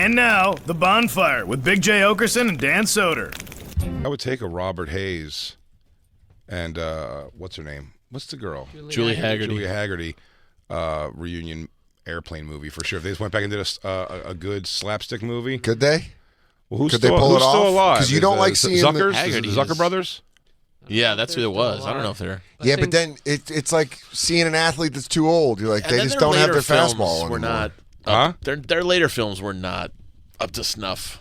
And now, The Bonfire with Big J. Okerson and Dan Soder. I would take a Robert Hayes and, what's her name? What's the girl? Julie Haggerty. Julia Haggerty reunion airplane movie for sure. If they just went back and did a good slapstick movie. Could they? Well, who's Could still, they pull who's it still off? alive? Because you don't like seeing Zuckers? Haggerty The Zucker is- brothers? Yeah, that's who it was. I don't know if they're. Yeah, but then it's like seeing an athlete that's too old. You're like, And they then just their don't have later their films fastball anymore. were not. Huh? Their later films were not up to snuff.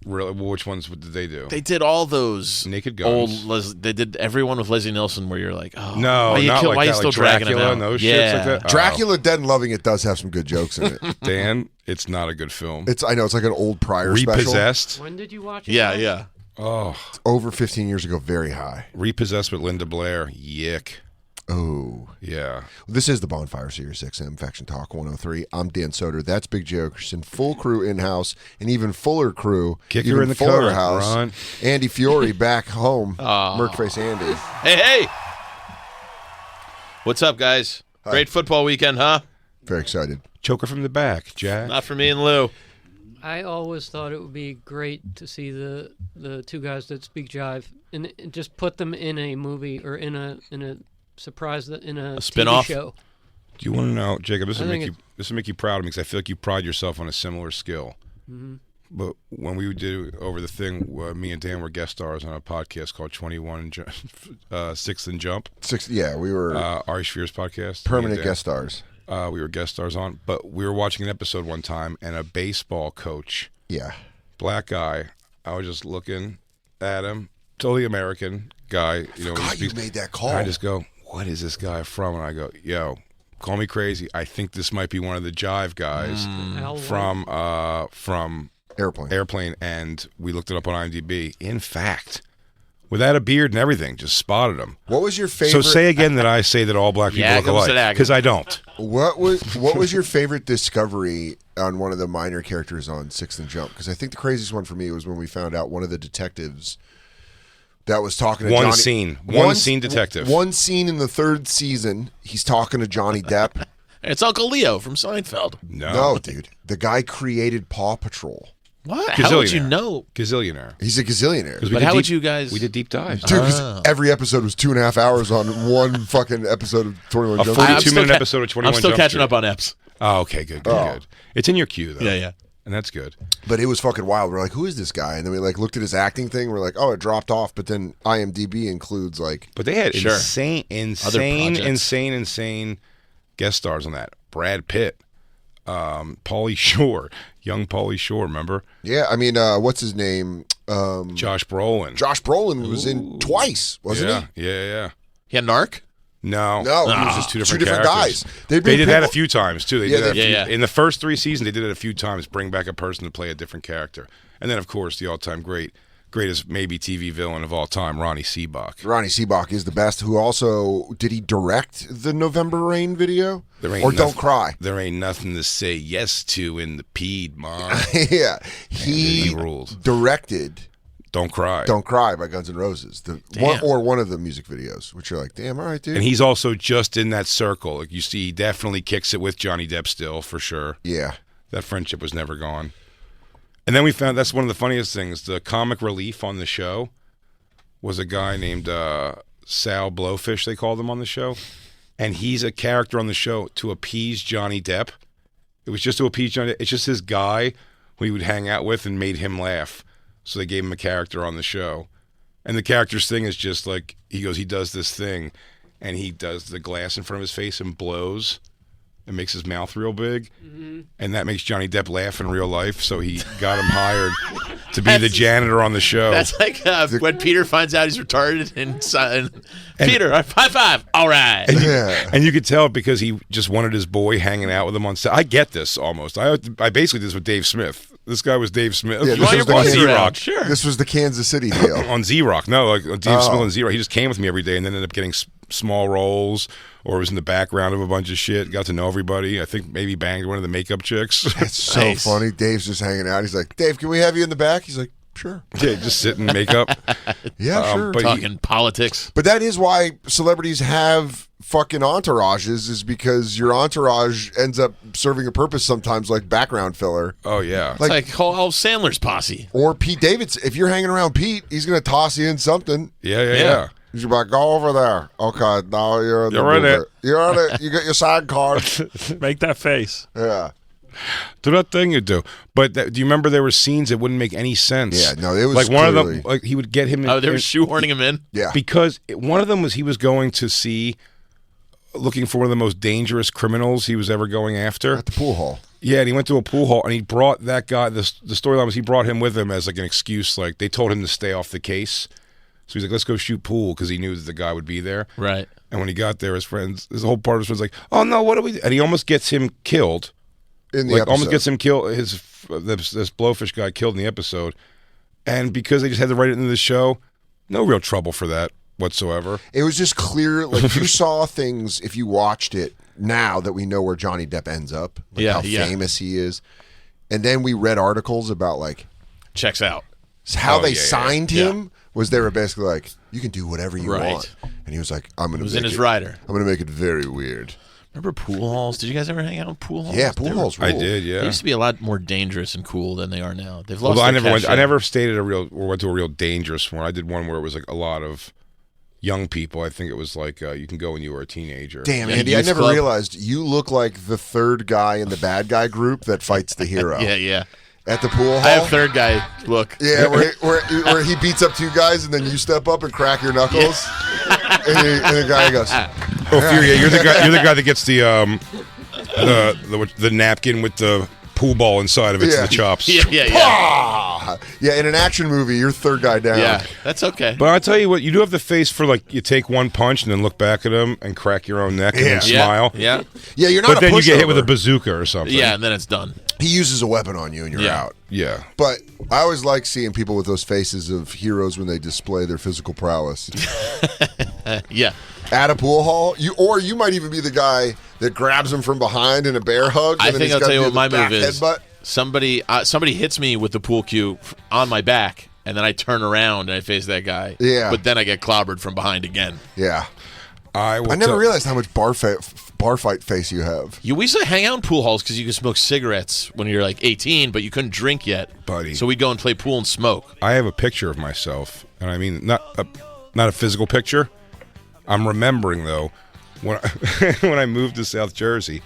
Really? Well, which ones did they do? They did all those Naked Guns. They did everyone with Leslie Nielsen, where you're like, oh, No, why you not like why that, you still like dragging Dracula him out? and those yeah. shits like that? Dracula Dead and Loving It does have some good jokes in it. Dan, it's not a good film. I know it's like an old Pryor special. Repossessed. When did you watch it? Yeah, yeah. Oh, Over 15 years ago, very high. Repossessed with Linda Blair. Yick. Oh. Yeah. This is the Bonfire Sirius XM Faction Talk 103. I'm Dan Soder. That's Big J. Okerson. Full crew in-house, and even fuller crew. Kicker even in the fuller car, house. Ron. Andy Fiori back home. Merkface Andy. Hey. What's up, guys? Hi. Great football weekend, huh? Very excited. Choker from the back, Jack. Not for me and Lou. I always thought it would be great to see the two guys that speak jive and just put them in a movie or in a surprise in a spin-off? TV show. Do you want to know, Jacob? This I will think make you proud of me because I feel like you pride yourself on a similar skill. Mm-hmm. But when we did over the thing, me and Dan were guest stars on a podcast called 21 Sixth and Jump. We were Ari Shafir's podcast. permanent Me and Dan. guest stars. We were guest stars on, but we were watching an episode one time, and a baseball coach, Yeah. black guy, I was just looking at him, totally American guy. You know, God, he you speaks- made that call. and I just go, what is this guy from? And I go, yo, call me crazy. I think this might be one of the jive guys Al from Airplane. And we looked it up on IMDb. In fact, without a beard and everything, just spotted him. What was your favorite? So say again that I say that all black people Yeah, look come sit alike, down. because I don't. What was your favorite discovery on one of the minor characters on Sixth and Jump? Because I think the craziest one for me was when we found out one of the detectives that was talking to One Johnny. scene detective. One scene in the third season, he's talking to Johnny Depp. It's Uncle Leo from Seinfeld. No, dude. The guy created Paw Patrol. What? How would you Gazillionaire. know? Gazillionaire. He's a gazillionaire. 'Cause we But did how would deep- you guys? We did deep dives. Dude, because every episode was 2.5 hours on one fucking episode of 21 A Jump 42 Street. minute episode of 21 I'm still Jump catching Street. up on eps. Oh, okay, good. It's in your queue, though. Yeah. And that's good. But it was fucking wild. We're like, who is this guy? And then we like looked at his acting thing. We're like, oh, it dropped off. But then IMDb includes like, But they had Sure. insane guest stars on that. Brad Pitt, Pauly Shore, young Pauly Shore, remember? yeah, I mean, what's his name? Josh Brolin. Josh Brolin was in twice, wasn't he? Yeah. Yeah, Narc. No, No, it he was just two different guys. characters. They They did that a few times too. They Yeah, did that a they- few- Yeah. In the first 3 seasons, they did it a few times. Bring back a person to play a different character, and then of course the all-time greatest maybe TV villain of all time, Ronnie Seabach. Ronnie Seabach is the best. Who also did he direct the November Rain video? There ain't Or Don't nothing- Cry? There ain't nothing to say yes to in the Piedmont. Yeah, he he ruled. directed Don't cry. "Don't Cry" by Guns N' Roses, one of the music videos. Which you're like, damn, all right, dude. And he's also just in that circle. Like you see, he definitely kicks it with Johnny Depp still, for sure. yeah, That friendship was never gone. And then we found that's one of the funniest things. The comic relief on the show was a guy named Sal Blowfish, they called him on the show. And he's a character on the show to appease Johnny Depp. It was just to appease Johnny Depp. It's just his guy who he would hang out with and made him laugh. So they gave him a character on the show. And the character's thing is just like, he does this thing, and he does the glass in front of his face and blows and makes his mouth real big. And that makes Johnny Depp laugh in real life, so he got him hired to be the janitor on the show. That's like when Peter finds out he's retarded and Peter, high five. All right. And you could tell because he just wanted his boy hanging out with him on set. I get this almost. I basically did this with Dave Smith. This guy was Dave Smith. Yeah, This you want was your on boys around, Z-Rock. sure. this was the Kansas City deal. On Z-Rock. No, like Dave Smith on Z-Rock. He just came with me every day and then ended up getting small roles or was in the background of a bunch of shit. Got to know everybody. I think maybe banged one of the makeup chicks. It's so Nice. funny. Dave's just hanging out. He's like, Dave, can we have you in the back? He's like, Sure. Yeah, just sit and make up. Yeah, sure. but Talking politics. But that is why celebrities have fucking entourages, is because your entourage ends up serving a purpose sometimes, like background filler. Oh yeah. It's like Hall Sandler's posse. Or Pete Davidson. If you're hanging around Pete, he's going to toss you in something. Yeah. He's like, go over there. Okay, now you're in the You're in movie. it. You're in it. You get your side card. Make that face. Yeah. Do that thing you do. But do you remember there were scenes that wouldn't make any sense? Yeah, no, it was like one of clearly- them. Like he would get him. Oh, they were shoehorning him in? Yeah. because one of them was he was going to see, looking for one of the most dangerous criminals he was ever going after. At the pool hall. Yeah, and he went to a pool hall and he brought that guy. The storyline was he brought him with him as like an excuse. Like they told him to stay off the case. So he's like, let's go shoot pool because he knew that the guy would be there. Right. And when he got there, his whole part of his friends like, oh no, what do we do? And he almost gets him killed. In the Like episode. almost gets him killed. This blowfish guy killed in the episode. And because they just had to write it into the show, no real trouble for that whatsoever. It was just clear, like you saw things if you watched it now that we know where Johnny Depp ends up, like Yeah, how yeah. famous he is. And then we read articles about like Checks out. how Oh, they yeah, yeah. signed him was they were basically like, you can do whatever you Right. want. And he was like, I'm gonna It was make in his it, rider. I'm gonna make it very weird. Remember pool halls? Did you guys ever hang out in pool halls? Yeah, pool halls rule. I did, They yeah. used to be a lot more dangerous and cool than they are now. They've lost Although I their never went. cachet. I never stayed at a real or went to a real dangerous one. I did one where it was like a lot of young people. I think it was like you can go when you were a teenager. Damn, Yeah, Andy, I youth never club. realized you look like the third guy in the bad guy group that fights the hero. Yeah. At the pool hall. I have third guy look. Yeah, where he beats up two guys and then you step up and crack your knuckles. And the guy goes, Oh, Fiori, yeah, you're the guy. You're the guy that gets the napkin with the pool ball inside of it to Yeah. the chops. Yeah. ah! Yeah, in an action movie, you're third guy down. Yeah, that's okay. But I tell you what, you do have the face for like you take one punch and then look back at him and crack your own neck and then Yeah. smile. Yeah. Yeah, you're not But a then you get hit pushover. with a bazooka or something. Yeah, and then it's done. He uses a weapon on you and you're Yeah. out. Yeah. But I always like seeing people with those faces of heroes when they display their physical prowess. Yeah. At a pool hall, you might even be the guy that grabs him from behind in a bear hug. I and then think he's I'll got tell you the what my back move is. headbutt. Somebody hits me with the pool cue on my back, and then I turn around and I face that guy. Yeah. But then I get clobbered from behind again. Yeah. I never realized how much bar fight face you have. We used to hang out in pool halls because you could smoke cigarettes when you're like 18, but you couldn't drink yet. Buddy. So we'd go and play pool and smoke. I have a picture of myself, and I mean not a physical picture. I'm remembering though when when I moved to South Jersey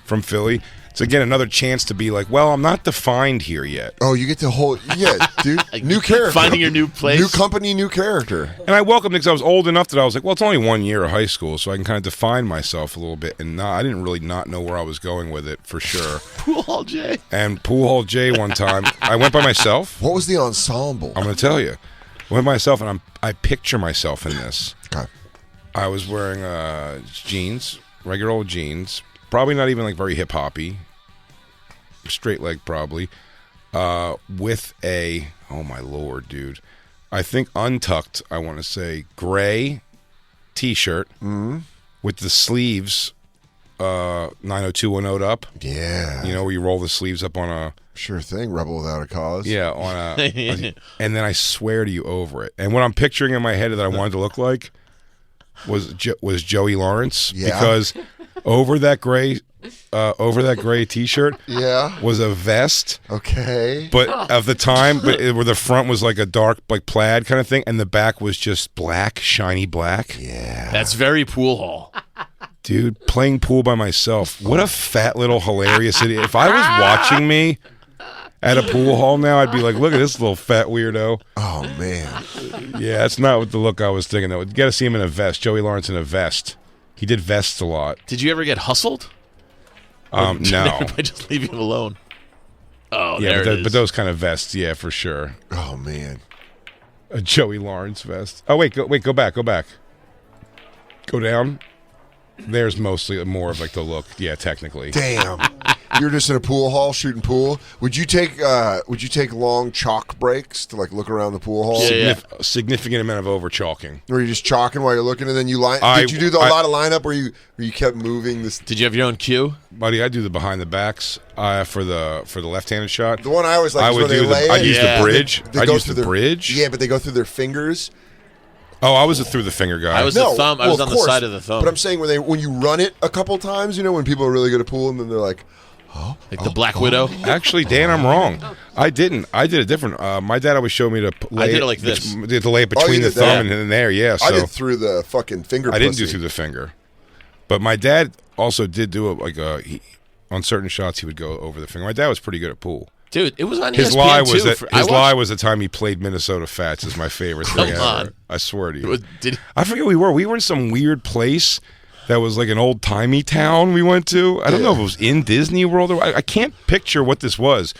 from Philly. It's again another chance to be like, well, I'm not defined here yet. Oh, you get to hold, yeah, dude. New character, Finding your new place. new company, new character. And I welcomed it because I was old enough that I was like, well, it's only 1 year of high school, so I can kind of define myself a little bit. And I didn't really not know where I was going with it for sure. Pool hall, Jay. And Pool Hall J one time, I went by myself. What was the ensemble? I'm going to tell you. I went by myself, and I picture myself in this. Okay. I was wearing jeans, regular old jeans, probably not even like very hip hoppy, straight leg probably, with a, oh my lord, dude, I think untucked, I want to say gray t-shirt with the sleeves 90210 up. Yeah. You know where you roll the sleeves up on a Sure thing, Rebel Without a Cause. yeah on a and then I swear to you over it. And what I'm picturing in my head that I wanted to look like was Joey Lawrence Yeah. because over that gray t-shirt Yeah. was a vest, Okay. but of the time, where the front was like a dark like plaid kind of thing, and the back was just black, shiny black. Yeah. That's very pool hall. Dude, playing pool by myself. What a fat little hilarious idiot. If I was watching me at a pool hall now, I'd be like, look at this little fat weirdo. Oh man. Yeah, that's not what the look I was thinking though. You got to see him in a vest. Joey Lawrence in a vest. He did vests a lot. Did you ever get hustled? No. Everybody just leave you alone. Oh, Yeah, there it is. but those kind of vests, yeah, for sure. Oh man. A Joey Lawrence vest. Oh wait, go back. Go down. There's mostly more of like the look. Yeah, technically. Damn. You're just in a pool hall shooting pool. Would you take long chalk breaks to like look around the pool hall? Yeah. A significant amount of over chalking. Or you just chalking while you're looking, and then you line? Did you do a lot of lineup where you kept moving this? Did you have your own cue? Buddy, I do the behind the backs for the left-handed shot. The one I always like I is would when they do lay it. I'd use the bridge. They I'd go use through the their- bridge. Yeah, but they go through their fingers. Oh, I was a through the finger guy. I was the thumb. I was on the side of the thumb. But I'm saying when you run it a couple times, when people are really good at pool, and then they're like, Like the Black Widow. Actually, Dan, I'm wrong. I didn't. I did it different. My dad always showed me to lay did it like this. To lay it between you the did thumb that. and then there. Yeah. I So did through the fucking finger. I didn't do pussy. through the finger, but my dad also did do it on certain shots he would go over the finger. My dad was pretty good at pool. Dude, it was on His ESPN lie was too. that lie was the time he played Minnesota Fats is my favorite thing Come ever. on. I swear to you. Did I forget where we were. We were in some weird place that was like an old timey town we went to. I don't know if it was in Disney World or I can't picture what this was,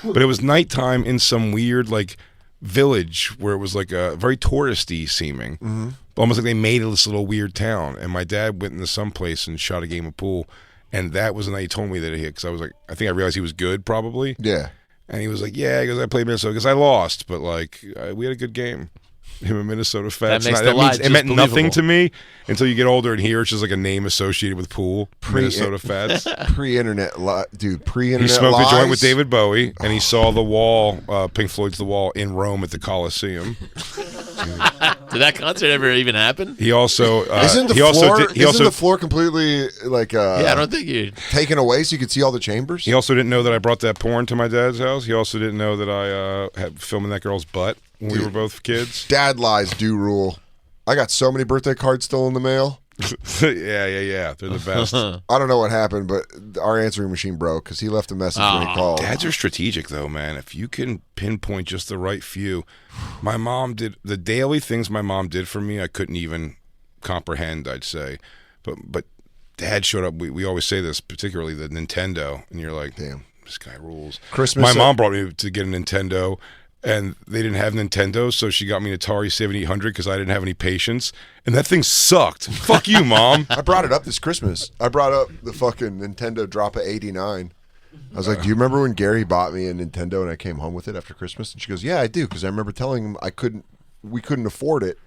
but it was nighttime in some weird like village where it was like a very touristy seeming, almost like they made this little weird town. And my dad went into some place and shot a game of pool, and that was the night he told me that he hit because I was like, I think I realized he was good probably. Yeah. And he was like, yeah, because I played Minnesota. Because I lost, but like we had a good game. Him and Minnesota Fats. That makes the lie it meant just nothing believable. to me until you get older and hear it's just like a name associated with pool. Minnesota Fats. Pre-internet, pre-internet. He smoked lies. a joint with David Bowie, and he saw The Wall, Pink Floyd's The Wall, in Rome at the Coliseum. Did that concert ever even happen? He also Isn't the he floor? also did, he isn't also the floor completely like Yeah, I don't think you. taken away so you could see all the chambers? he also didn't know that I brought that porn to my dad's house. He also didn't know that I had filming that girl's butt when we were both kids. Dad lies do rule. I got so many birthday cards still in the mail. yeah. They're the best. I don't know what happened, but our answering machine broke because he left a message when he called. Dads are strategic, though, man. If you can pinpoint just the right few. My mom did the daily things my mom did for me. I couldn't even comprehend. I'd say, but Dad showed up. We always say this, particularly the Nintendo, and you're like, Damn. this guy rules. Christmas. My mom brought me to get a Nintendo, and they didn't have Nintendo, so she got me an Atari 7800 because I didn't have any patience, and that thing sucked. Fuck you, Mom. I brought it up this Christmas. I brought up the fucking Nintendo drop of '89. I was like, "Do you remember when Gary bought me a Nintendo and I came home with it after Christmas?" And she goes, "Yeah, I do, because I remember telling him we couldn't afford it.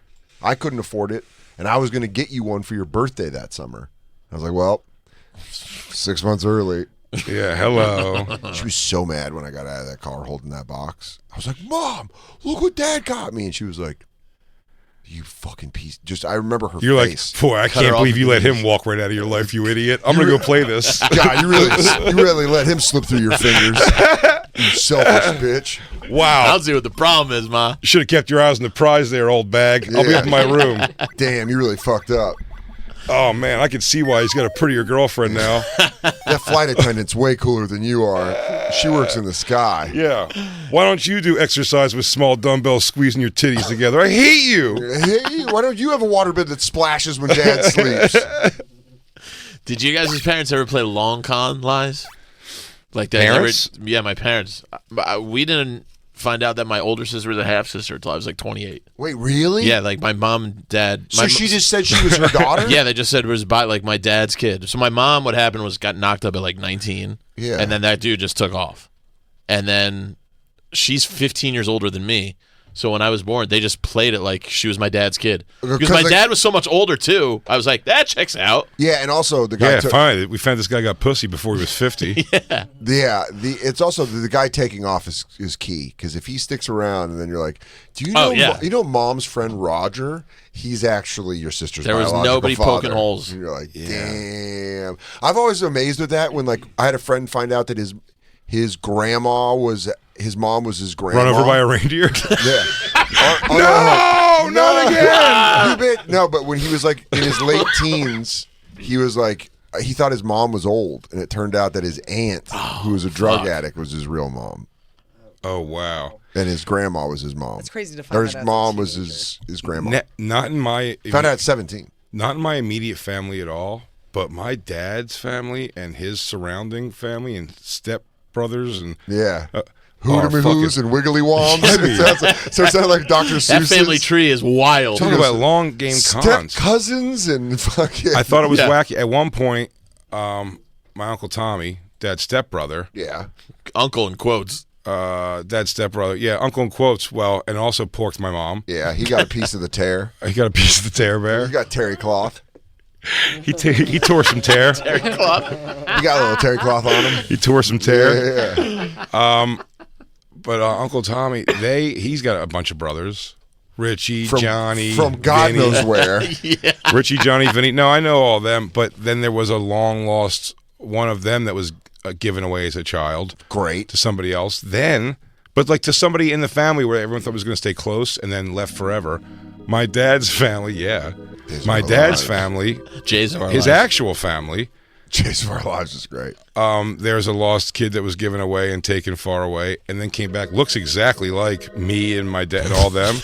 I couldn't afford it, and I was going to get you one for your birthday that summer." I was like, "Well, 6 months early." Yeah, hello. She was so mad when I got out of that car holding that box. I was like, "Mom, look what Dad got me," and she was like, "You fucking piece!" Just I remember her You're face. like, boy, I can't believe you let him walk right out of your life, you idiot. I'm going to go play this. God, you really let him slip through your fingers. You selfish bitch. Wow. I'll see what the problem is, Ma. You should have kept your eyes on the prize there, old bag. I'll be Yeah. up in my room. Damn, you really fucked up. Oh, man, I can see why he's got a prettier girlfriend now. That flight attendant's way cooler than you are. She works in the sky. Yeah. Why don't you do exercise with small dumbbells squeezing your titties together? I hate you. Hey, why don't you have a waterbed that splashes when Dad sleeps? Did you guys' parents ever play long con lies? Like that? Parents? Yeah, my parents. We didn't find out that my older sister was a half sister until I was like 28. Wait, really? Yeah, like my mom and dad. So she just said she was her daughter? Yeah, they just said it was by like my dad's kid. So my mom, what happened was got knocked up at like 19. Yeah. And then that dude just took off. And then she's 15 years older than me. So when I was born, they just played it like she was my dad's kid. Because my dad was so much older too. I was like, that checks out. Yeah, and also the guy. Yeah, fine. We found this guy got pussy before he was 50. It's also the guy taking off is key, because if he sticks around and then you're like, do you know? Oh, yeah. You know, Mom's friend Roger. He's actually your sister's. There was biological nobody father. poking holes. And you're like, damn. I've always been amazed with that when like I had a friend find out that his grandma was. His mom was his grandma. Run over by a reindeer? Yeah. No, not again. You bet. No, but when he was like in his late teens, he was like, he thought his mom was old, and it turned out that his aunt, who was a drug addict, was his real mom, Oh, wow. and his grandma was his mom. It's crazy to find Or out his as a mom was teenager. his grandma. Not in my Found out at 17. not in my immediate family at all, but my dad's family and his surrounding family and step brothers and Yeah. Oh, Hooter Hoos and Wiggly Woms. So it sounded like Dr. Seuss's. That family tree is wild. talking about long game Step cons. cousins and fucking. I thought it was Yeah. wacky. At one point, my Uncle Tommy, dad's stepbrother. Yeah. Uncle in quotes. Dad's stepbrother. Yeah, uncle in quotes. Well, and also porked my mom. Yeah, he got a piece of the tear. He got a piece of the tear bear. He got terry cloth. He tore some tear. Terry Cloth. He got a little terry cloth on him. He tore some tear. Yeah. But Uncle Tommy, he's got a bunch of brothers. Richie, From, Johnny, from God Vinny. knows where. Richie, Johnny, Vinny. No, I know all of them. But then there was a long lost one of them that was given away as a child. Great. To somebody else. Then, but like to somebody in the family where everyone thought was going to stay close and then left forever. My dad's family, yeah. My dad's family, Jay's of our his lives. actual family. Chase of Our Lives is great. There's a lost kid that was given away and taken far away, and then came back. Looks exactly like me and my dad, all them.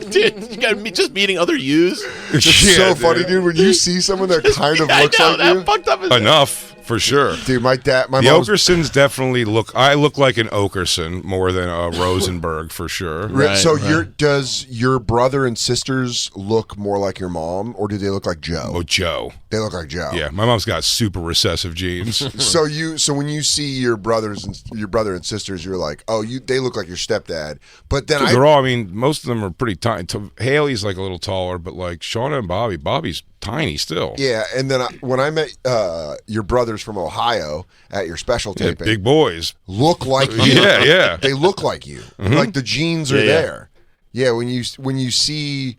Dude, you got me just meeting other yous. It's so funny, dude. When you see someone that kind of looks I know, like that you, fucked up. Enough for sure. dude. My The mom's Okersons definitely look. I look like an Okerson more than a Rosenberg for sure. Right, so right. does your brother and sisters look more like your mom, or do they look like Joe? Oh, Joe. They look like Joe. Yeah, my mom's got super recessive genes. So when you see your brother and sisters, you're like, oh, they look like your stepdad. But then They're all. I mean, most of them are pretty tiny. Haley's like a little taller, but like Shauna and Bobby's tiny still. yeah. And then when I met your brothers from Ohio at your special Yeah, taping, big boys. look like you. Yeah, yeah. They look like you. Like the genes are Yeah, yeah. there. Yeah. When you see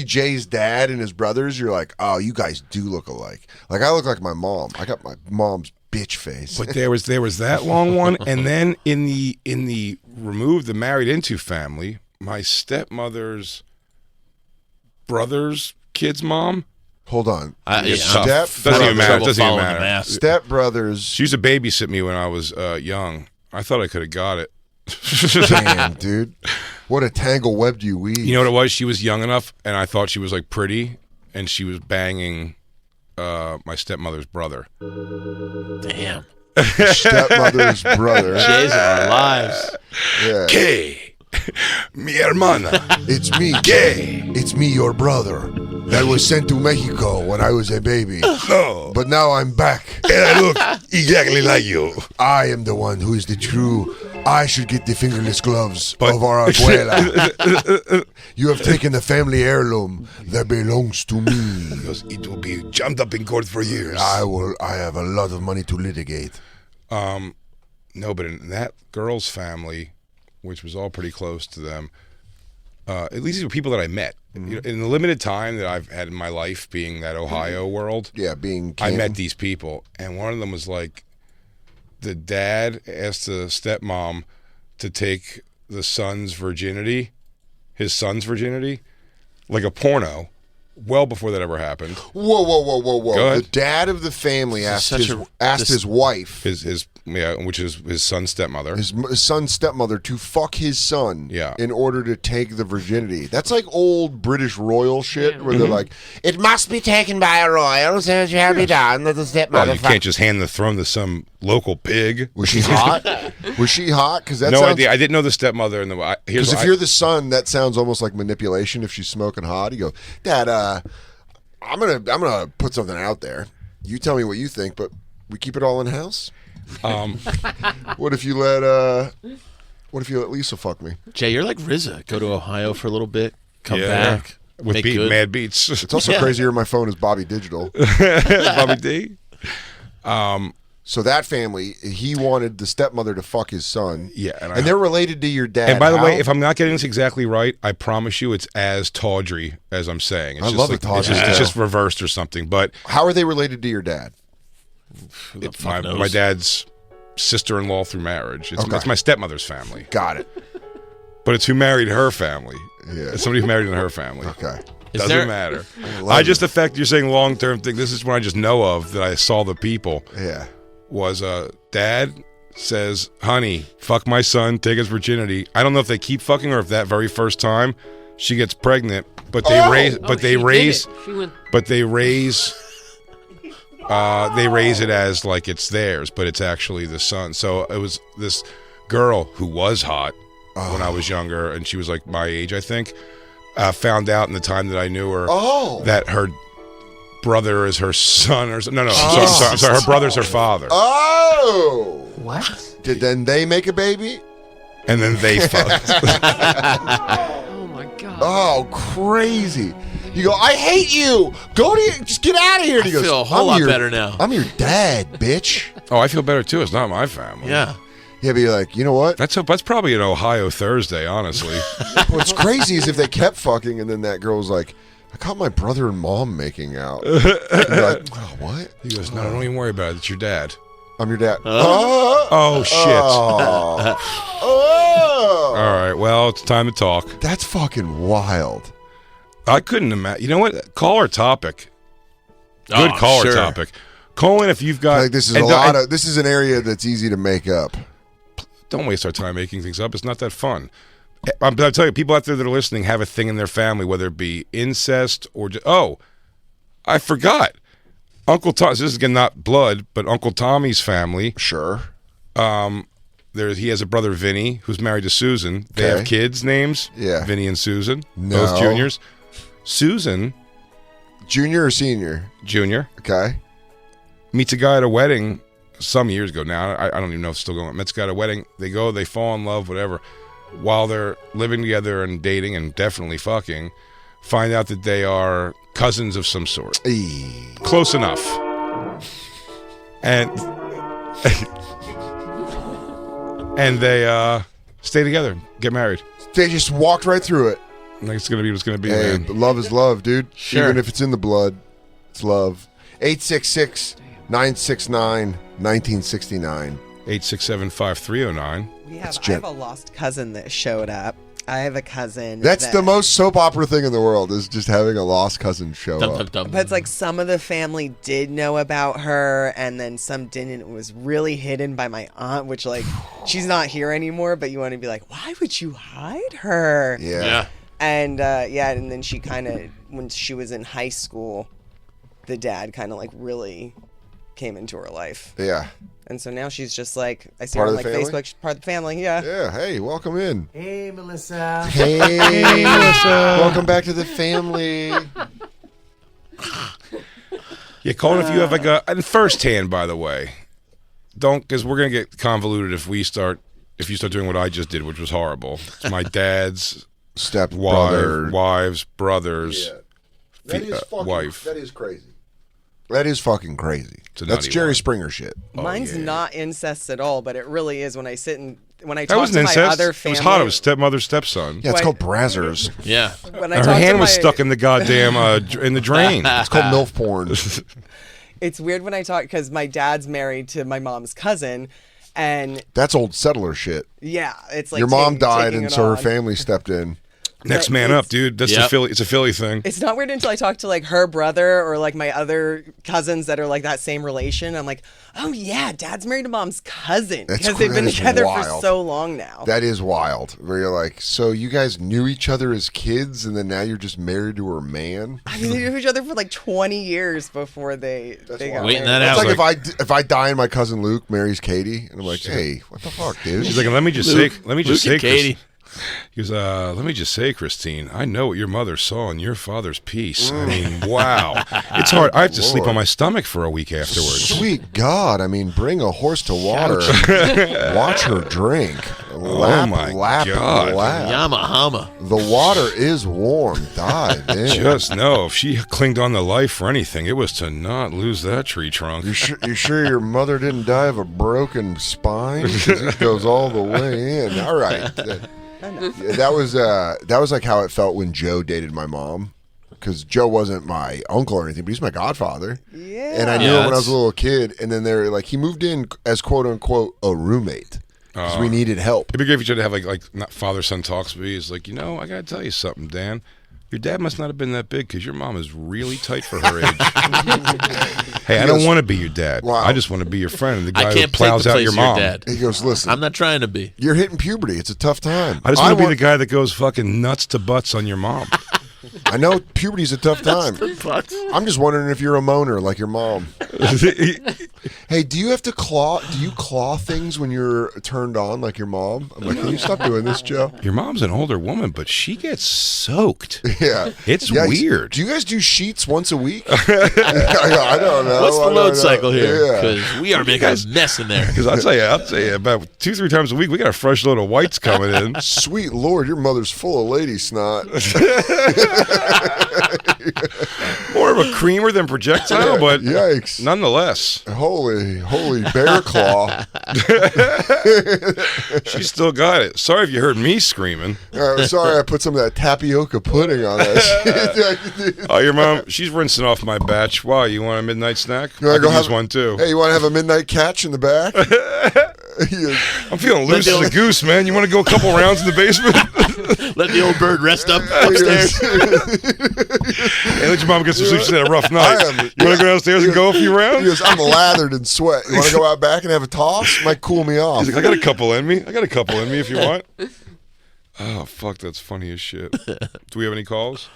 Jay's dad and his brothers, you're like, oh, you guys do look alike. Like I look like my mom. I got my mom's bitch face. But there was that long one, and then in the removed, the married into family, my stepmother's brother's kid's mom. Hold on. It's tough. Doesn't even matter. Doesn't even matter. Step brothers. She used to babysit me when I was young. I thought I could have got it. Damn, dude. What a tangle web do you weave. You know what it was? She was young enough, and I thought she was like pretty, and she was banging my stepmother's brother. Damn. Stepmother's brother. Jay's of our lives. Yeah. Gay, mi hermana. It's me. Gay. It's me, your brother, that was sent to Mexico when I was a baby. No, But now I'm back. and I look exactly like you. I am the one who is the true. I should get the fingerless gloves of our abuela. You have taken the family heirloom that belongs to me. Because it will be jumped up in court for years. I have a lot of money to litigate. No, but in that girl's family, which was all pretty close to them, at least these were people that I met. You know, in the limited time that I've had in my life being that Ohio world, Yeah, being I king. met these people, and one of them was like, the dad asked the stepmom to take his son's virginity, like a porno, well before that ever happened. Whoa. Go ahead. The dad of the family asked such his wife, Which is his son's stepmother. his son's stepmother, to fuck his son Yeah. in order to take the virginity. That's like old British royal shit where they're like, it must be taken by a royal, so it shall be done that the Well, stepmother you can't just hand the throne to some local pig. Was she hot? Was she hot? Because that No sounds... idea. I didn't know the stepmother. And Because if you're the son, that sounds almost like manipulation. If she's smoking hot, you go, Dad, I'm gonna put something out there. You tell me what you think, but we keep it all in house. What if you let Lisa fuck me? Jay, you're like RZA. Go to Ohio for a little bit, come Yeah. back, with make good. mad beats. It's also crazier. My phone is Bobby Digital. Bobby D. So that family, he wanted the stepmother to fuck his son. Yeah, and they're related to your dad. And by the way, How? if I'm not getting this exactly right, I promise you it's as tawdry as I'm saying. It's I just love like, it tawdry, It's too. just reversed or something. But How are they related to your dad? Who the fuck knows? my dad's sister-in-law through marriage. It's, Okay. it's my stepmother's family. Got it. But it's who married her family. Yeah. It's somebody who married in her family. Okay. Is Doesn't there- matter. love I just affect you're saying long-term thing. This is what I just know of that I saw the people. Yeah. Was dad says, honey, fuck my son, take his virginity. I don't know if they keep fucking or if that very first time she gets pregnant, but they raise they raise it as like it's theirs, but it's actually the son. So it was this girl who was hot when I was younger, and she was like my age, I think. Found out in the time that I knew her Oh. that her brother is her son, or no, I'm sorry, her brother's her father, Oh, What? then they make a baby? and then they fuck. Oh my god. Oh, crazy! You go, I hate you. Just get out of here. And he goes, feel a whole lot better now. I'm your dad, bitch. Oh, I feel better too. It's not my family. Yeah. Yeah, but you're like, you know what? That's probably an Ohio Thursday, honestly. What's crazy is if they kept fucking, and then that girl was like, I caught my brother and mom making out. And you're like, oh, what? He goes, no, don't even worry about it. It's your dad. I'm your dad. Oh shit! Oh. All right, well, it's time to talk. That's fucking wild. I couldn't imagine. You know what? Caller topic. Good Oh, caller sure. topic. Call in if you've got. Like this is this is an area that's easy to make up. Don't waste our time making things up. It's not that fun. I'll tell you, people out there that are listening have a thing in their family, whether it be incest or I forgot. Uncle Tom. This is again not blood, but Uncle Tommy's family. Sure. He has a brother Vinny who's married to Susan. They have kids names. Yeah. Vinny and Susan. No. Both juniors. Susan. Junior or senior? Junior. Okay. Meets a guy at a wedding some years ago now. I don't even know if it's still going on. Meets a guy at a wedding. They fall in love, whatever. While they're living together and dating and definitely fucking, find out that they are cousins of some sort. Close enough. And and they stay together, get married. They just walked right through it. Like it's gonna be what's gonna be. Hey, Man. love is love, dude. Sure. Even if it's in the blood, it's love. 866-969-1969. 867-5309. I have a lost cousin that showed up. I have a cousin. That's the most soap opera thing in the world, is just having a lost cousin show Dum, up. dum, dum. But it's like some of the family did know about her, and then some didn't. It was really hidden by my aunt, which, like, she's not here anymore, but you want to be like, why would you hide her? Yeah. And, and then she kind of, when she was in high school, the dad kind of, like, really came into her life. Yeah. And so now she's just like, I see Part her of on the like family? Facebook. She's part of the family. Yeah. Yeah. Hey, welcome in. Hey, Melissa. Hey, Melissa. Welcome back to the family. Yeah, call it if you have like and first hand, by the way. Don't, because we're gonna get convoluted if you start doing what I just did, which was horrible. It's my dad's Stepbrother. wives, brothers. Yeah. That is fucking, wife. That is crazy. That is fucking crazy. It's a That's nutty Jerry one. Springer shit. Mine's yeah. not incest at all, but it really is when I sit and when I That talk wasn't to my incest. other It family. was hot. It was stepmother, stepson. Yeah, it's What? called Brazzers. Yeah. When I Her talk to hand was my- stuck in the goddamn in the drain. It's called MILF porn. It's weird when I talk because my dad's married to my mom's cousin, and That's old settler shit. yeah, it's like Your mom taking- died, taking and it so her on. family stepped in. Next But man up, it's- dude. That's Yep. It's a Philly thing. It's not weird until I talk to like her brother or like my other cousins that are like that same relation. I'm like, oh yeah, dad's married to mom's cousin That's because they've been that is together for wild. so long now. That is wild. Where you're like, so you guys knew each other as kids, and then now you're just married to her man. I mean, they knew each other for like 20 years before they got wild. Waiting married. that It's out. like if I die and my cousin Luke marries Katie, and I'm like, hey, what the fuck, dude? She's like, let me just Luke say, and Katie. He goes, let me just say, Christine, I know what your mother saw in your father's piece. I mean, wow. It's hard. I have to sleep on my stomach for a week afterwards. Sweet God, I mean, bring a horse to water. Watch her drink. Lap, my lap, God. lap. Yamahama. The water is warm. Dive in. Just know, if she clinged on to life for anything, it was to not lose that tree trunk. You sure your mother didn't die of a broken spine? 'Cause it goes all the way in. All right. That was like how it felt when Joe dated my mom. Because Joe wasn't my uncle or anything, but he's my godfather. Yeah. And I knew Yeah, him when I was that's- a little kid. And then they're like, he moved in as quote unquote a roommate because we needed help. It'd be great if you tried to have like not father-son talks, but he's like, I gotta tell you something, Dan. Your dad must not have been that big because your mom is really tight for her age. Hey, I don't want to be your dad. Wow. I just want to be your friend, the guy I who can't play plows the out place your of your mom. dad. He goes, listen, I'm not trying to be. you're hitting puberty. It's a tough time. I just want to be the guy that goes fucking nuts to butts on your mom. I know puberty's a tough time. But I'm just wondering if you're a moaner like your mom. Hey, do you have to claw? Do you claw things when you're turned on, like your mom? I'm like, can you stop doing this, Joe? Your mom's an older woman, but she gets soaked. Yeah, It's Yikes. weird. Do you guys do sheets once a week? I don't know. What's the I don't load know. cycle here? Yeah. Because we are making a mess in there. Because I'll tell you, about 2-3 times a week, we got a fresh load of whites coming in. Sweet Lord, your mother's full of lady snot. More of a creamer than projectile, but Yikes. nonetheless, Holy bear claw. she still got it. Sorry if you heard me screaming. Sorry I put some of that tapioca pudding on that. Oh, your mom, she's rinsing off my batch. Wow, you want a midnight snack? You wanna I go could use have- one too. Hey, you want to have a midnight catch in the back? I'm feeling loose as a goose, man. You want to go a couple rounds in the basement? Let the old bird rest up upstairs. Hey, let your mom get some sleep. She's had a rough night. You want to go downstairs and go a few He rounds? goes, I'm lathered in sweat. You want to go out back and have a toss? Might cool me off. He's like, I got a couple in me. If you want. Oh, fuck, that's funny as shit. Do we have any calls?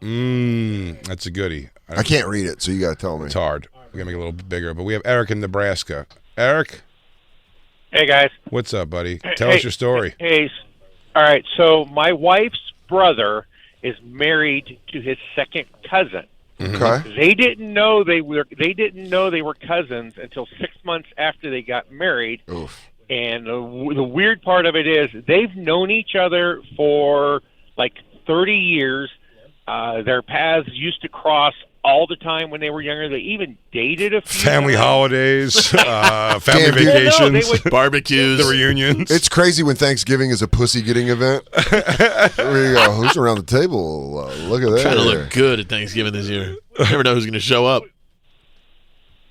That's a goodie. I can't read it, so you got to tell me. It's hard. We're going to make it a little bit bigger. But we have Eric in Nebraska. Eric, Hey guys. what's up, buddy? Tell us your story. Hey, all right. So my wife's brother is married to his second cousin. Okay. They didn't know they were cousins until 6 months after they got married. Oof. And the weird part of it is they've known each other for like 30 years. Their paths used to cross all the time when they were younger. They even dated a few Family times. holidays, family Damn, dude. vacations, Well, no, they would- Barbecues. the reunions. It's crazy when Thanksgiving is a pussy getting event. There you go. Who's around the table? Look at that. Trying to look good at Thanksgiving this year. Never know who's going to show up.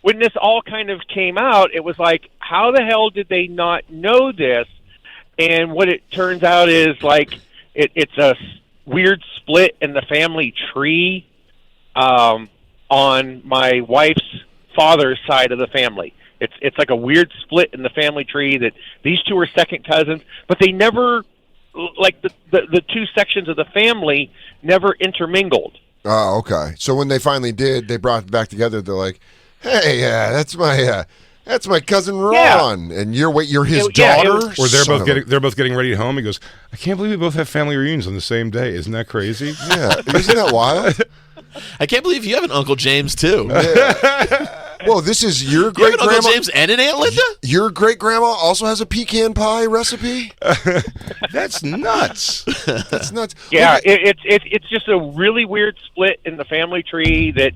When this all kind of came out, it was like, how the hell did they not know this? And what it turns out is like it's a weird split in the family tree on my wife's father's side of the family. It's like a weird split in the family tree that these two are second cousins, but they never, like the two sections of the family never intermingled. Oh, okay. So when they finally did, they brought it back together. They're like, "Hey, that's my cousin Ron, and you're his Yeah, it daughter." was- Or Son of a- they're both getting ready to home. He goes, I can't believe we both have family reunions on the same day. Isn't that crazy? Yeah, isn't that wild? I can't believe you have an Uncle James, too. Well, this is your You have great an Uncle grandma. James and an Aunt Linda? Your great grandma also has a pecan pie recipe. That's nuts. That's nuts. Yeah, Okay. it's just a really weird split in the family tree that,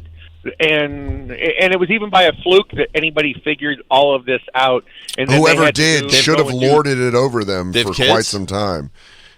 and it was even by a fluke that anybody figured all of this out. And then they Whoever had to did go should have and do- lorded it over them They for have kids? quite some time.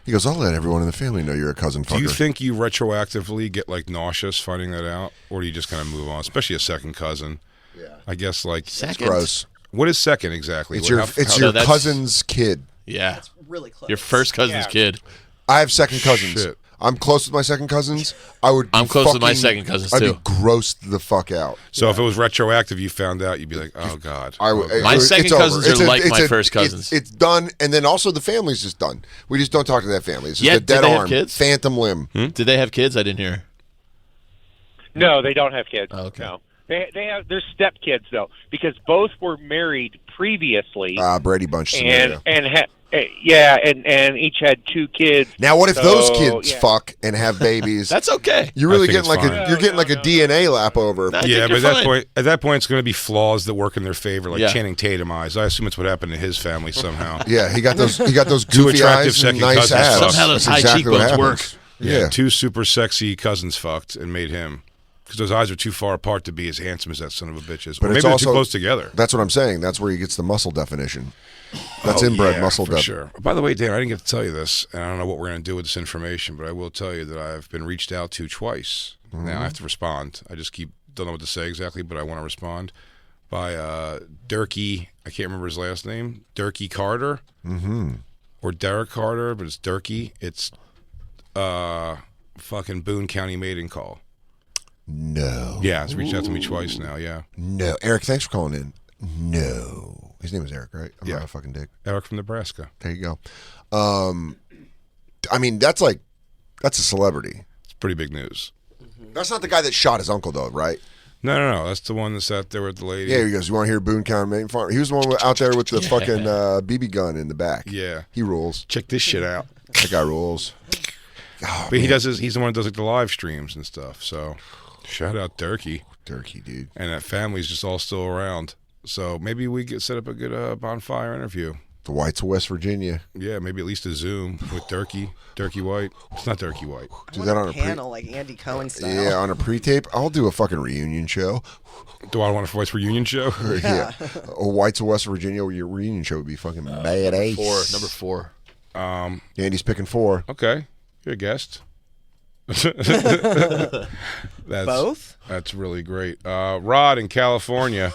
He goes, I'll let everyone in the family know you're a cousin fucker. Do you think you retroactively get like nauseous finding that out, or do you just kind of move on? Especially a second cousin. Yeah. I guess like Second? Gross. what is second exactly? It's What- your how- it's how- No, your that's- cousin's kid. Yeah. Really close. Your first cousin's kid. I have second cousins. Shit. I'm close with my second cousins. I'm close with my second cousins, I'd too. be grossed the fuck out. So if it was retroactive, you found out, you'd be like, oh god. My My second cousins are like my first cousins. It's done, and then also the family's just done. We just don't talk to that family. It's just Yeah, a did dead they have arm, kids? phantom limb. Did they have kids? I didn't hear. No, they don't have kids. Oh, okay. No. They have their stepkids though, because both were married previously, Brady Bunch scenario. and each had two kids. Now, what if those kids yeah. fuck and have babies? That's okay. You're really I think getting like it's a fine. you're getting like a DNA lap over. I think Yeah, you're but fine. at that point, it's going to be flaws that work in their favor, like Yeah. Channing Tatum eyes. I assume it's what happened to his family somehow. Yeah, he got those Two goofy attractive eyes and second nice cousins abs. fucked. Somehow those That's high exactly what cheekbones happens. Yeah. Two super sexy cousins fucked and made him. Because those eyes are too far apart to be as handsome as that son of a bitch is. But Or maybe it's they're also too close together. That's what I'm saying. That's where he gets the muscle definition. That's Oh, inbred yeah, muscle for definition. sure. By the way, Dan, I didn't get to tell you this, and I don't know what we're going to do with this information, but I will tell you that I've been reached out to twice. Now I have to respond. I just don't know what to say exactly, but I want to respond by Durkee. I can't remember his last name. Durkee Carter, or Derek Carter, but it's Durkee. It's fucking Boone County maiden call. No. Yeah, it's reached out to me twice now. Yeah, No. Eric, thanks for calling in. No. His name is Eric, right? I'm Yeah. not a fucking dick. Eric from Nebraska. There you go. I mean, that's a celebrity. It's pretty big news. That's not the guy that shot his uncle, though, right? No. That's the one that sat there with the lady. Yeah, he goes, you want to hear Boone County Main Farm? He was the one out there with the fucking BB gun in the back. Yeah. He rules. Check this shit out. That guy rules. Oh, But he's the one that does like the live streams and stuff. So shout out Durkee. Durkee, dude. And that family's just all still around. So maybe we could set up a good bonfire interview. The Whites of West Virginia. Yeah, maybe at least a Zoom with Durkee White. It's not Durkee White. Do that on a panel like Andy Cohen style. Yeah, on a pre-tape. I'll do a fucking reunion show. Do I want a Voice reunion show? Yeah. A Whites of West Virginia, your reunion show would be fucking badass. Number four. Andy's picking 4. Okay, you're a guest. Both? That's really great. Rod in California.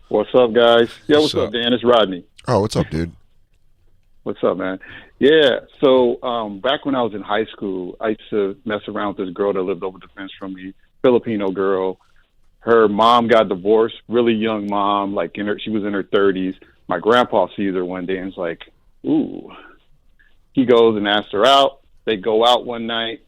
What's up, guys? Yeah, what's What's up, Dan? It's Rodney. Oh, what's up, dude? What's up, man? Yeah, so back when I was in high school, I used to mess around with this girl that lived over the fence from me, Filipino girl. Her mom got divorced, really young mom, like she was in her 30s. My grandpa sees her one day and is like, ooh. He goes and asks her out. They go out one night.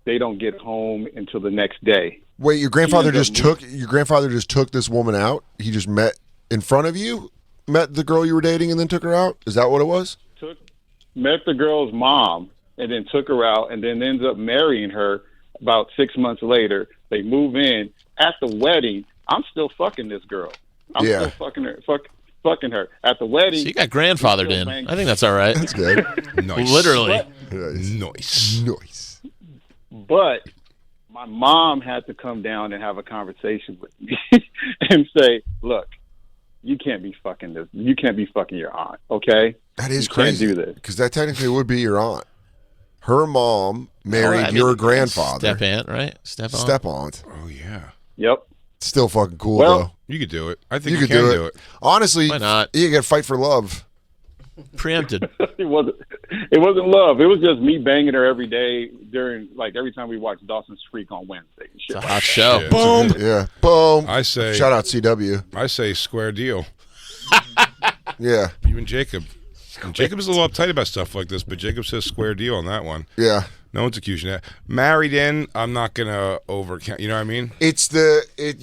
They don't get home until the next day. Wait, your grandfather just took this woman out? He just met in front of you? Met the girl you were dating and then took her out? Is that what it was? Met the girl's mom and then took her out and then ends up marrying her about 6 months later. They move in. At the wedding, I'm still fucking this girl. I'm still fucking her. Fucking her. At the wedding. So you got grandfathered in. I think that's all right. That's good. Nice. Literally. Nice. But my mom had to come down and have a conversation with me and say, look, you can't be fucking this. You can't be fucking your aunt, okay? That is you crazy. Can't do this. Because that technically would be your aunt. Her mom married your grandfather. Step aunt, right? Step aunt. Step aunt. Oh, yeah. Yep. Still fucking cool, Well, though. You could do it. I think You you can do it. Honestly, Why not? you got to fight for love. Preempted. It wasn't love. It was just me banging her every day during, like, every time we watched Dawson's Freak on Wednesday and shit. It's a hot show. Yeah. Boom. Yeah. Boom. I say. Shout out CW. I say square deal. Yeah. You and Jacob. And Jacob is a little uptight about stuff like this, but Jacob says square deal on that one. Yeah. No one's accusing that. Married in, I'm not gonna overcount. You know what I mean? You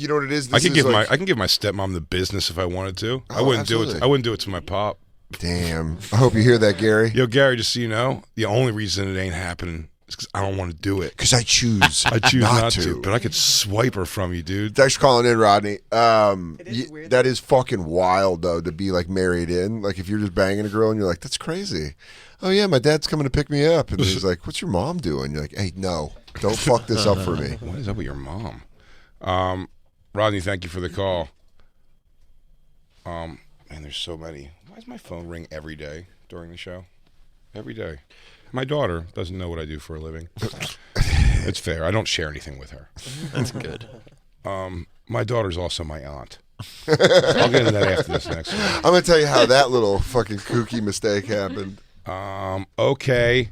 know what it is? I can give my stepmom the business if I wanted to. I wouldn't do it. I wouldn't do it to my pop. Damn. I hope you hear that, Gary. Yo, Gary, just so you know, the only reason it ain't happening is because I don't want to do it. Because I choose. I choose not to. But I could swipe her from you, dude. Thanks for calling in, Rodney. Weird. That is fucking wild, though, to be like married in. Like if you're just banging a girl and you're like, that's crazy. Oh yeah, my dad's coming to pick me up, and he's like, what's your mom doing? You're like, hey, no, don't fuck this up for me. What is up with your mom? Rodney, thank you for the call. Man, there's so many. Why does my phone ring every day during the show? Every day. My daughter doesn't know what I do for a living. It's fair. I don't share anything with her. That's good. My daughter's also my aunt. I'll get into that after this next one. I'm gonna tell you how that little fucking kooky mistake happened. Okay.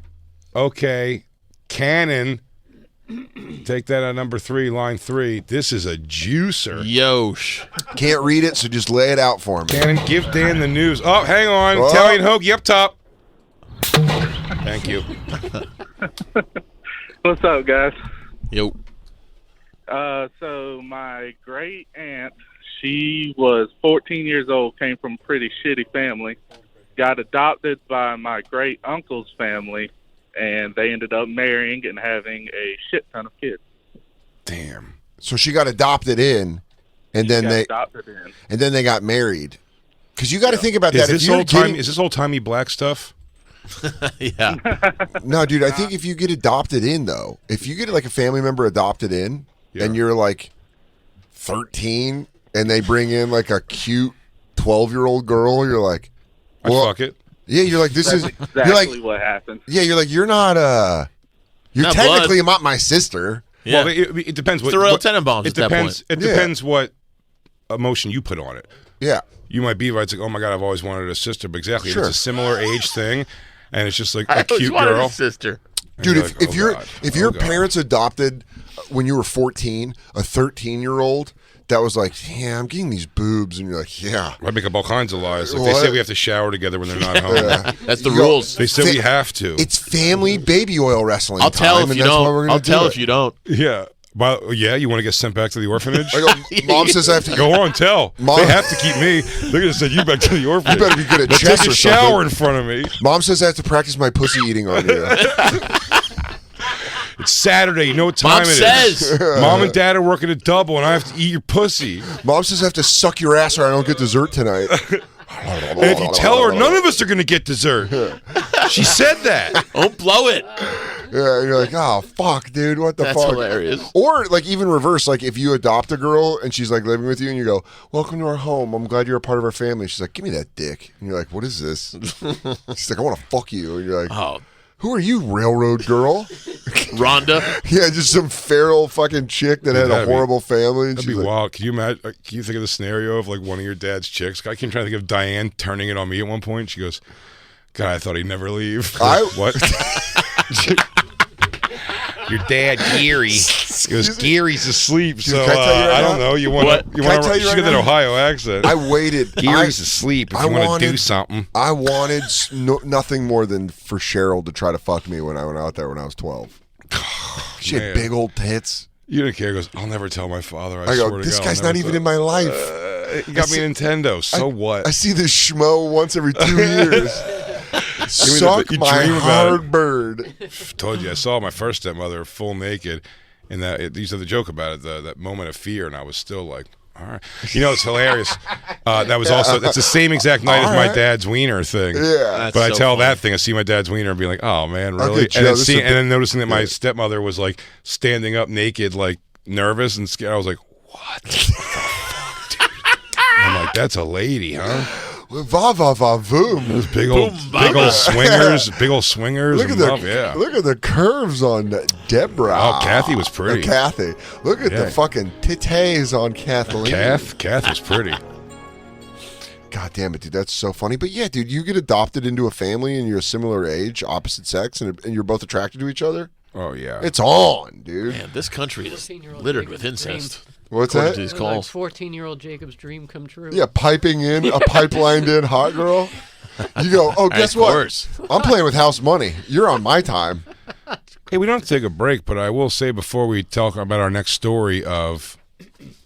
Cannon. Take that at number 3, line 3. This is a juicer. Yosh. Can't read it, so just lay it out for me. Cannon, give Dan the news. Oh, hang on. Oh. Italian hoagie up top. Thank you. What's up, guys? Yo. So my great aunt, she was 14 years old, came from a pretty shitty family, got adopted by my great uncle's family, and they ended up marrying and having a shit ton of kids. Damn. So she got adopted in, and then they got married. Because you got to think about that. Is this old timey black stuff? Yeah. No, dude. I think if you get adopted in, though, if you get like a family member adopted in, and you're like 13, and they bring in like a cute 12-year-old girl, you're like, well, fuck it. Yeah, you're like, That's exactly what happened. Yeah, you're like, you're not you're Not technically not my sister. Yeah. Well, it depends. It's the Royal Tenenbaums It at that depends. point. It depends what emotion you put on it. Yeah. You might be right. It's like, oh my god, I've always wanted a sister. But exactly, Sure. if it's a similar age thing, and it's just like I a always cute wanted girl. a sister. Dude, You're like, if oh, your God. if your Oh, God. parents adopted when you were 14, a 13-year-old that was like, yeah, I'm getting these boobs, and you're like, yeah. I make up all kinds of lies. Like they say we have to shower together when they're not home. That's the rules. They say we have to. It's family baby oil wrestling. I'll tell time, if you don't. I'll tell if you don't. Yeah. Well, yeah, you want to get sent back to the orphanage? I go, Mom says I have to go on, tell. Mom, they have to keep me. They're going to send you back to the orphanage. You better be good at Let's chess take a or shower something. in front of me. Mom says I have to practice my pussy eating on you. It's Saturday. You know what time Mom it says. is. Mom and Dad are working a double, and I have to eat your pussy. Mom says I have to suck your ass or I don't get dessert tonight. And if you tell her, none of us are going to get dessert. She said that. Don't blow it. Yeah, you're like, oh, fuck, dude, what the That's fuck? hilarious. Or, like, even reverse, like, if you adopt a girl and she's, like, living with you and you go, welcome to our home, I'm glad you're a part of our family. She's like, give me that dick. And you're like, what is this? She's like, I want to fuck you. And you're like, Oh, who are you, railroad girl? Rhonda. Yeah, just some feral fucking chick that had a horrible family. And That'd be wild. Can you imagine? Can you think of the scenario of like one of your dad's chicks? I can try to think of Diane turning it on me at one point. She goes, "God, I thought he'd never leave." What? Your dad, Gary. It was Gary's asleep, so can I tell you right I don't now? know. You want to? Can I tell you she's right got that now? Ohio accent. I waited. Gary's asleep. If you want to do something, I wanted nothing more than for Cheryl to try to fuck me when I went out there when I was 12. She had big old tits. You didn't care. He goes, I'll never tell my father. I swear go, to this God, guy's I'll not never even tell-" in my life. He got me a Nintendo. So what? I see this schmo once every 2 years. Suck you my dream about hard it. bird. Told you, I saw my first stepmother full naked, and that used to have the joke about it, that moment of fear, and I was still like, all right. You know, it's hilarious. That was also, that's the same exact night as my dad's wiener thing. Yeah. But I tell that thing, I see my dad's wiener and be like, oh man, really? Okay, And then, Joe, and then noticing that my stepmother was like standing up naked, like nervous and scared. I was like, what the fuck, dude? I'm like, that's a lady, huh? Va va va voom. Those big old swingers. Look at look at the curves on Deborah. Oh, Kathy was pretty. Kathy. Look at the fucking titties on Kathleen. Kath was pretty. God damn it, dude, that's so funny. But yeah, dude, you get adopted into a family and you're a similar age, opposite sex, and you're both attracted to each other. Oh yeah, it's on, dude. Man, this country is littered with incest. What's according that? to these Like calls. 14-year-old Jacob's dream come true. Yeah, piping in a pipelined in hot girl. You go, oh, guess Of what? course. I'm playing with house money. You're on my time. Hey, we don't have to take a break, but I will say before we talk about our next story of.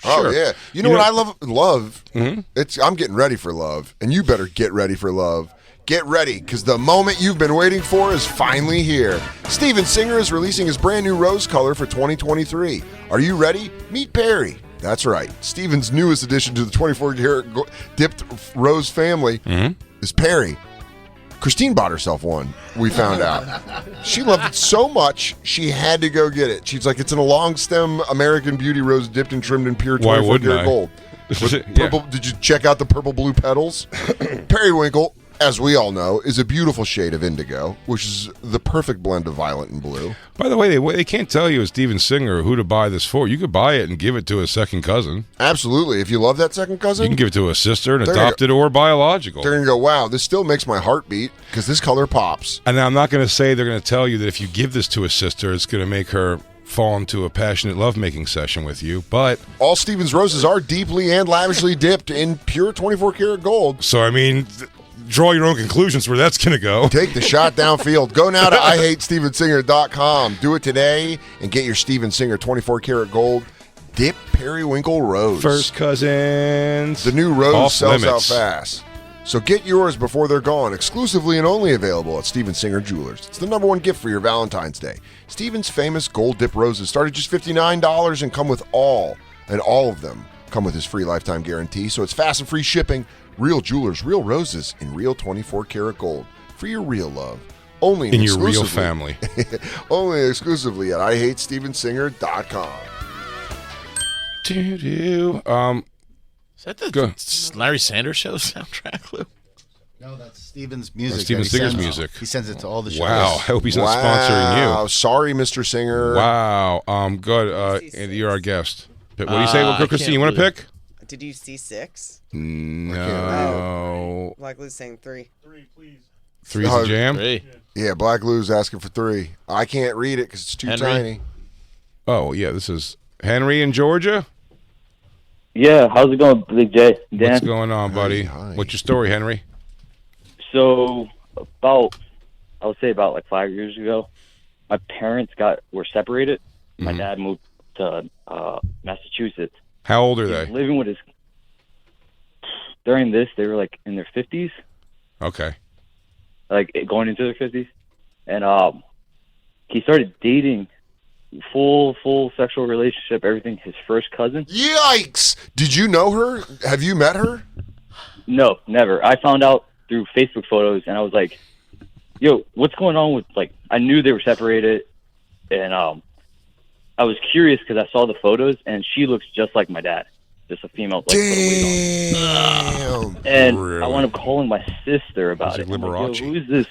Oh Sure. yeah, you know what I love? Love. Mm-hmm. I'm getting ready for love, and you better get ready for love. Get ready, because the moment you've been waiting for is finally here. Steven Singer is releasing his brand new rose color for 2023. Are you ready? Meet Perry. That's right. Steven's newest addition to the 24-karat dipped rose family is Perry. Christine bought herself one, we found out. She loved it so much, she had to go get it. She's like, it's in a long stem American Beauty rose dipped and trimmed in pure Why 24 karat wouldn't I? gold. With Yeah. purple, did you check out the purple blue petals? Periwinkle, as we all know, is a beautiful shade of indigo, which is the perfect blend of violet and blue. By the way, they can't tell you as Steven Singer who to buy this for. You could buy it and give it to a second cousin. Absolutely. If you love that second cousin, You can give it to a sister, an There you go. adopted or biological. they're going to go, wow, this still makes my heart beat because this color pops. And I'm not going to say they're going to tell you that if you give this to a sister, it's going to make her fall into a passionate lovemaking session with you. But All Steven's roses are deeply and lavishly dipped in pure 24 karat gold. so I mean, draw your own conclusions where that's going to go. Take the shot downfield. Go now to IHateStevenSinger.com. Do it today and get your Steven Singer 24 karat gold dip periwinkle rose. First cousins. The new rose Off sells limits. out fast. So get yours before they're gone, exclusively and only available at Steven Singer Jewelers. It's the #1 gift for your Valentine's Day. Steven's famous gold dip roses start at just $59 and come with all of them come with his free lifetime guarantee. So it's fast and free shipping. Real jewelers, real roses in real 24 karat gold for your real love. Only In your real exclusively- family. Only exclusively at IHateStevenSinger.com. Is that the Go. Larry Sanders Show soundtrack, Lou? No, that's Steven's music. Steven that he Singer's sends. music. He sends it to all the shows. Wow. I hope he's not sponsoring you. Sorry, Mr. Singer. Wow. Good. Andy, you're our guest. What do you say? I Christine, you can't want to believe- pick? Did you see 6? No. Black Lou's saying 3. Three's a jam? Three. Yeah, Black Lou's asking for 3. I can't read it because it's too Henry? tiny. Oh, yeah, this is Henry in Georgia. Yeah, how's it going, Big J? Dan? What's going on, buddy? Hi. What's your story, Henry? So, I would say about like 5 years ago, my parents were separated. My dad moved to Massachusetts. How old are He was they? living with during this, they were like in their 50s, Okay. like going into their 50s. And he started dating full sexual relationship, everything, his first cousin. Yikes! Did you know her? Have you met her? No, never. I found out through Facebook photos, and I was like, yo, what's going on with, like, I knew they were separated, and I was curious because I saw the photos, and she looks just like my dad, just a female. Like, Damn. and Really? I wound up calling my sister about it. like I'm like, Liberace. yo, who is this?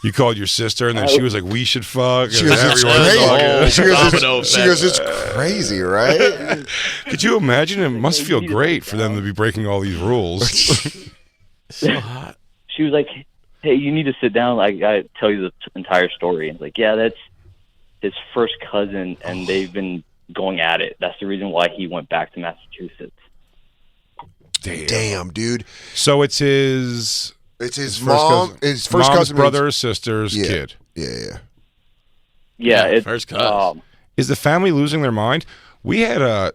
You called your sister, and then she was like, "We should fuck." She and goes, it's everyone's crazy. fucking. She goes, it's crazy, right? Could you imagine? It must feel great for them to be breaking all these rules. So hot. She was like, hey, you need to sit down. I got to tell you the entire story. And like, yeah, that's his first cousin, and they've been going at it. That's the reason why he went back to Massachusetts. Damn, dude. So it's his His first mom, cousin. his first mom's cousin, brother or sister's Yeah. kid. Yeah. Yeah, it's first cousin. Is the family losing their mind? We had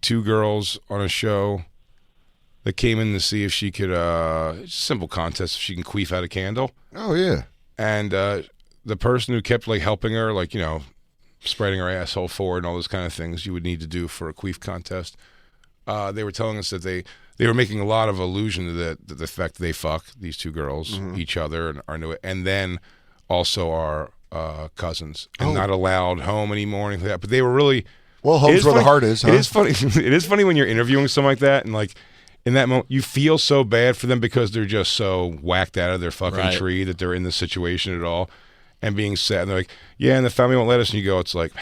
two girls on a show that came in to see if she could it's a simple contest if she can queef out a candle. Oh yeah. And the person who kept like helping her, like, you know, spreading her asshole forward and all those kind of things you would need to do for a queef contest. They were telling us that they were making a lot of allusion to the fact that they fuck these two girls, each other, and are new, and then also our cousins, and not allowed home anymore, anything like that. But they were really home's where the heart is. Huh? It is funny. It is funny when you're interviewing someone like that, and like in that moment, you feel so bad for them because they're just so whacked out of their fucking tree that they're in this situation at all, and being sad. And they're like, yeah, and the family won't let us. And you go, it's like,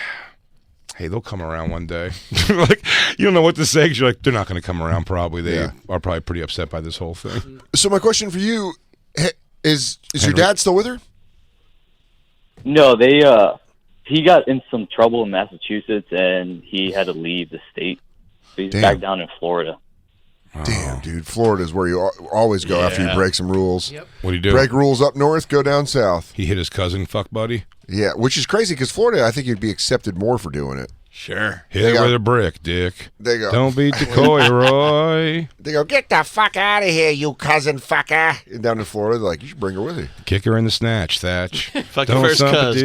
hey, they'll come around one day. Like, you don't know what to say because you're like, they're not going to come around probably. They are probably pretty upset by this whole thing. So my question for you is your dad still with her? No, he got in some trouble in Massachusetts, and he had to leave the state. So he's back down in Florida. Damn, dude. Florida is where you always go after you break some rules. Yep. What do you do? Break rules up north, go down south. He hit his cousin, fuck buddy. Yeah, which is crazy because Florida, I think you'd be accepted more for doing it. Sure. Hit it with a brick, dick. They go. Don't be decoy, Roy. They go, get the fuck out of here, you cousin fucker. And down in Florida, they're like, you should bring her with you. Kick her in the snatch, Thatch. Fuck your first cuz.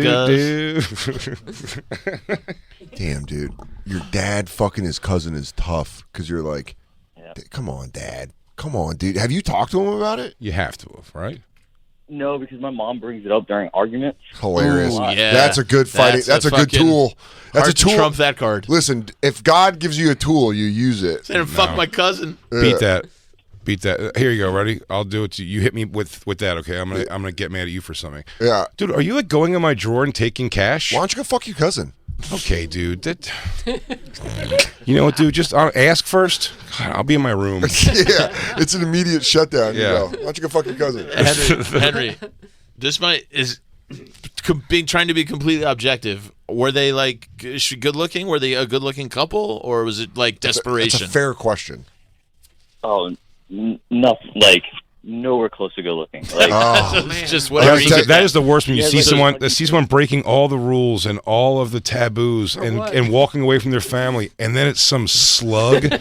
Damn, dude. Your dad fucking his cousin is tough because you're like, come on, Dad. Come on, dude. Have you talked to him about it? You have to have, right? No, because my mom brings it up during arguments. Hilarious. Ooh, yeah. That's a good fighting. That's a good tool. That's a tool. Trump that card. Listen, if God gives you a tool, you use it. Say, fuck my cousin. Beat that. Here you go. Ready? I'll do it to you. You hit me with that, okay? I'm gonna get mad at you for something. Yeah. Dude, are you like going in my drawer and taking cash? Why don't you go fuck your cousin? Okay, dude. You know what, dude? Just ask first. God, I'll be in my room. Yeah. It's an immediate shutdown. Yeah. You go, why don't you go fuck your cousin? Henry, this trying to be completely objective. Were they like good looking? Were they a good looking couple, or was it like desperation? That's a fair question. Oh, nothing. Like nowhere close to good looking. Like, it's just whatever. That is the worst when you see someone breaking all the rules and all of the taboos and walking away from their family, and then it's some slug is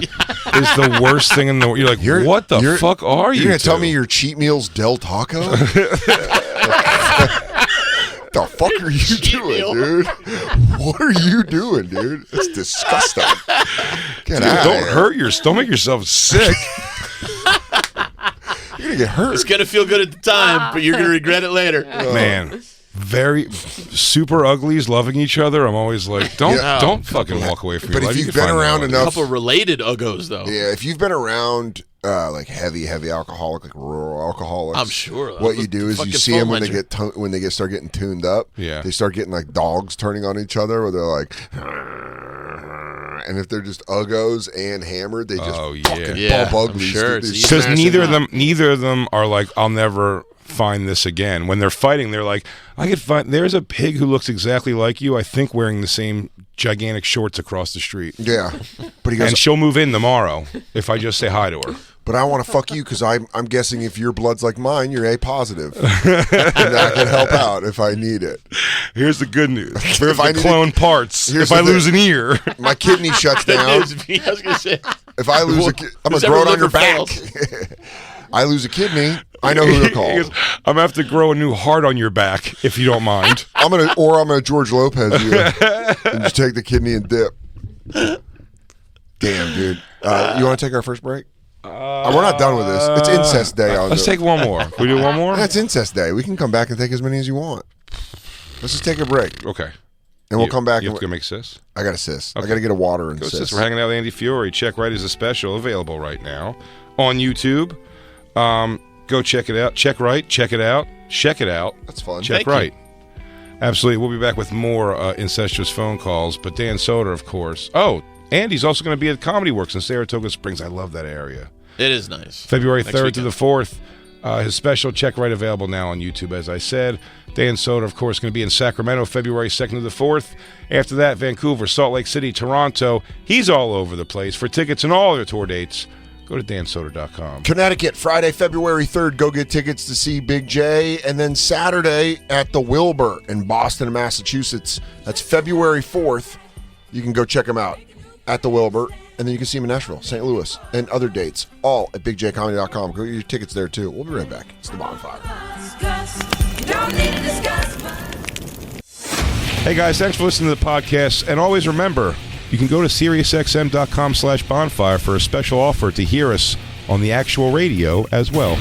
the worst thing in the world. You're like, what the fuck are you? You're gonna tell me your cheat meal's Del Taco? The fuck are you doing, dude? What are you doing, dude? That's disgusting. Get out. Don't hurt your stomach. Yourself sick. You're gonna get hurt. It's gonna feel good at the time, but you're gonna regret it later. Man, very super uglies loving each other. I'm always like, don't fucking walk away from your But life. if you've been around A enough, couple related uggos though. yeah, if you've been around like heavy alcoholic, like rural alcoholics, I'm sure. what you do is you Fucking see them phone when they start getting tuned up. Yeah. They start getting like dogs turning on each other, where they're like, and if they're just uggos and hammered, they just fucking bump uglies. Sure, Dude, it's they're Because neither of them are like, I'll never find this again. When they're fighting, they're like, I could find. There's a pig who looks exactly like you. I think wearing the same gigantic shorts across the street. Yeah, but he goes, and she'll move in tomorrow if I just say hi to her. But I want to fuck you because I'm guessing if your blood's like mine, you're A positive. And I can help out if I need it. Here's the good news. If I clone parts. Here's If I the lose thing. an ear. My kidney shuts down. I was gonna say, If I lose a I'm going to who's grow it ever on your liver back. fails. I lose a kidney, I know who to call. He goes, I'm going to have to grow a new heart on your back if you don't mind. I'm gonna George Lopez you and just take the kidney and dip. Damn, dude. You want to take our first break? We're not done with this. It's incest day. Let's take one more. Can we do one more? That's incest day. We can come back and take as many as you want. Let's just take a break. Okay. And we'll come back. You and have to go make sis? I got a sis. Okay. I got to get a water and Go sis. sis. We're hanging out with Andy Fiori. Check Right is a special available right now on YouTube. Go check it out. Check Right. Check it out. Check it out. That's fun. Check Thank Right. Absolutely. We'll be back with more incestuous phone calls. But Dan Soder, of course. Oh, Andy's also going to be at Comedy Works in Saratoga Springs. I love that area. It is nice. February Next 3rd to weekend. the 4th. His special Check Right available now on YouTube, as I said. Dan Soder, of course, going to be in Sacramento February 2nd to the 4th. After that, Vancouver, Salt Lake City, Toronto. He's all over the place. For tickets and all their tour dates, go to dansoder.com. Connecticut, Friday, February 3rd. Go get tickets to see Big J. And then Saturday at the Wilbur in Boston, Massachusetts. That's February 4th. You can go check him out at the Wilbur. And then you can see him in Nashville, St. Louis, and other dates, all at bigjcomedy.com. Go get your tickets there, too. We'll be right back. It's the Bonfire. Hey, guys, thanks for listening to the podcast. And always remember, you can go to SiriusXM.com/bonfire for a special offer to hear us on the actual radio as well.